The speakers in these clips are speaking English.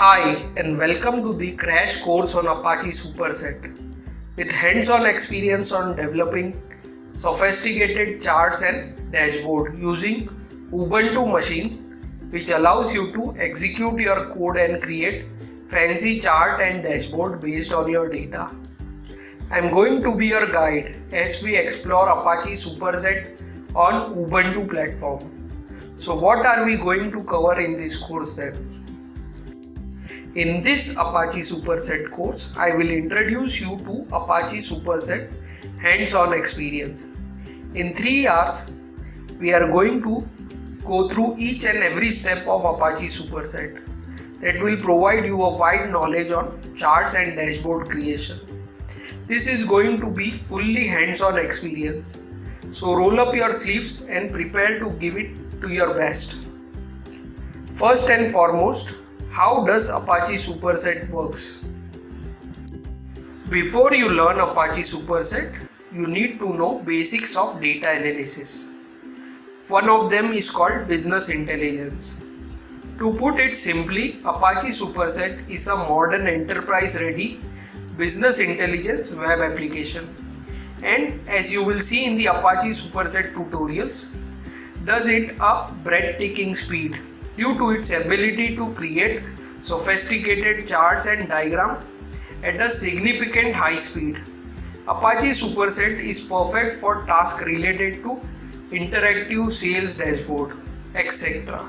Hi, and welcome to the crash course on Apache Superset with hands-on experience on developing sophisticated charts and dashboard using Ubuntu machine, which allows you to execute your code and create fancy chart and dashboard based on your data. I am going to be your guide as we explore Apache Superset on Ubuntu platform. So what are we going to cover in this course then? In this Apache Superset course, I will introduce you to Apache Superset hands-on experience. In 3 hours, we are going to go through each and every step of Apache Superset that will provide you a wide knowledge on charts and dashboard creation. This is going to be fully hands-on experience. So roll up your sleeves and prepare to give it to your best. First and foremost, how does Apache Superset works? Before you learn Apache Superset, you need to know basics of data analysis. One of them is called business intelligence. To put it simply, Apache Superset is a modern enterprise-ready business intelligence web application. And as you will see in the Apache Superset tutorials, does it a breathtaking speed due to its ability to create sophisticated charts and diagrams at a significant high speed. Apache Superset is perfect for tasks related to interactive sales dashboard, etc.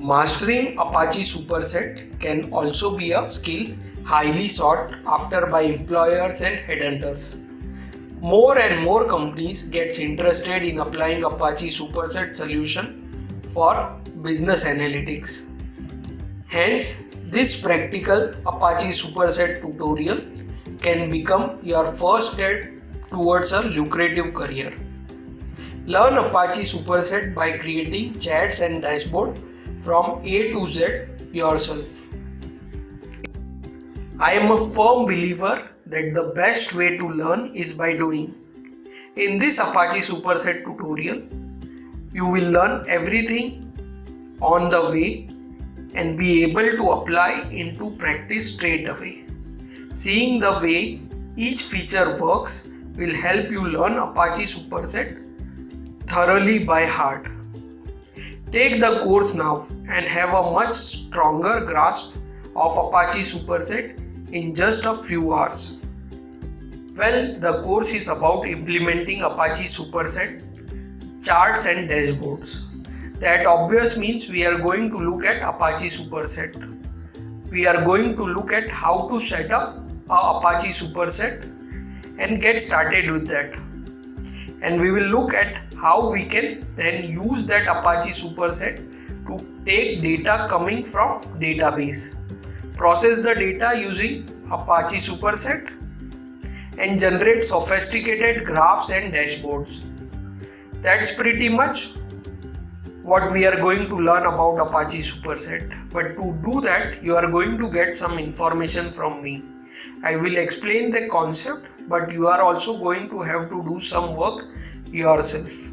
Mastering Apache Superset can also be a skill highly sought after by employers and headhunters. More and more companies get interested in applying Apache Superset solution for business analytics. Hence, this practical Apache Superset tutorial can become your first step towards a lucrative career. Learn Apache Superset by creating charts and dashboard from A to Z yourself. I am a firm believer that the best way to learn is by doing. In this Apache Superset tutorial, you will learn everything on the way and be able to apply into practice straight away. Seeing the way each feature works will help you learn Apache Superset thoroughly by heart. Take the course now and have a much stronger grasp of Apache Superset in just a few hours. Well, the course is about implementing Apache Superset charts and dashboards. That obvious means we are going to look at Apache Superset. We are going to look at how to set up a Apache Superset and get started with that. And we will look at how we can then use that Apache Superset to take data coming from database, process the data using Apache Superset, and generate sophisticated graphs and dashboards. That's pretty much what we are going to learn about Apache Superset. But to do that, you are going to get some information from me. I will explain the concept, but you are also going to have to do some work yourself.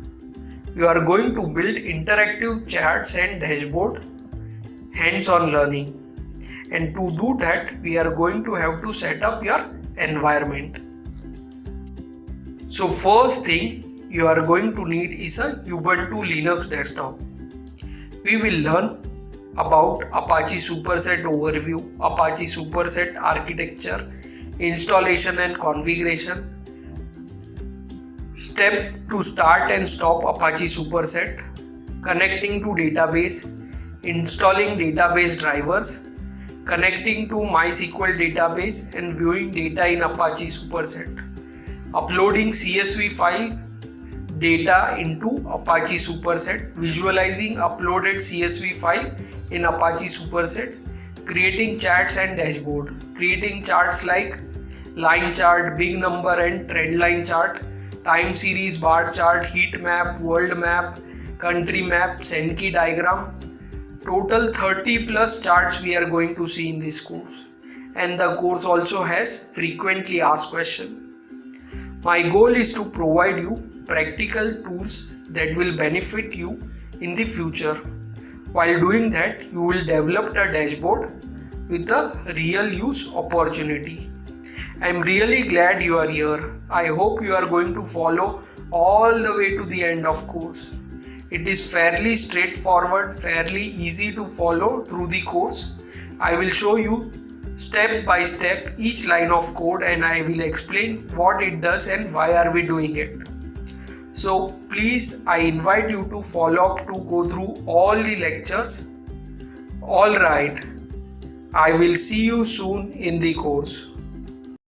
You are going to build interactive charts and dashboard, hands-on learning. And to do that, we are going to have to set up your environment. So first thing you are going to need is a Ubuntu Linux desktop. We will learn about Apache Superset overview, Apache Superset architecture, installation and configuration, step to start and stop Apache Superset, connecting to database, installing database drivers, connecting to MySQL database and viewing data in Apache Superset, uploading CSV file data into Apache Superset, visualizing uploaded CSV file in Apache Superset, creating charts and dashboard, creating charts like line chart, big number and trend line chart, time series bar chart, heat map, world map, country map, Sankey diagram. Total 30 plus charts we are going to see in this course. And the course also has frequently asked questions. My goal is to provide you practical tools that will benefit you in the future. While doing that, you will develop the dashboard with a real use opportunity. I am really glad you are here. I hope you are going to follow all the way to the end of course. It is fairly straightforward, fairly easy to follow through the course. I will show you step by step each line of code and I will explain what it does and why are we doing it. So please, I invite you to follow up to go through all the lectures. Alright, I will see you soon in the course.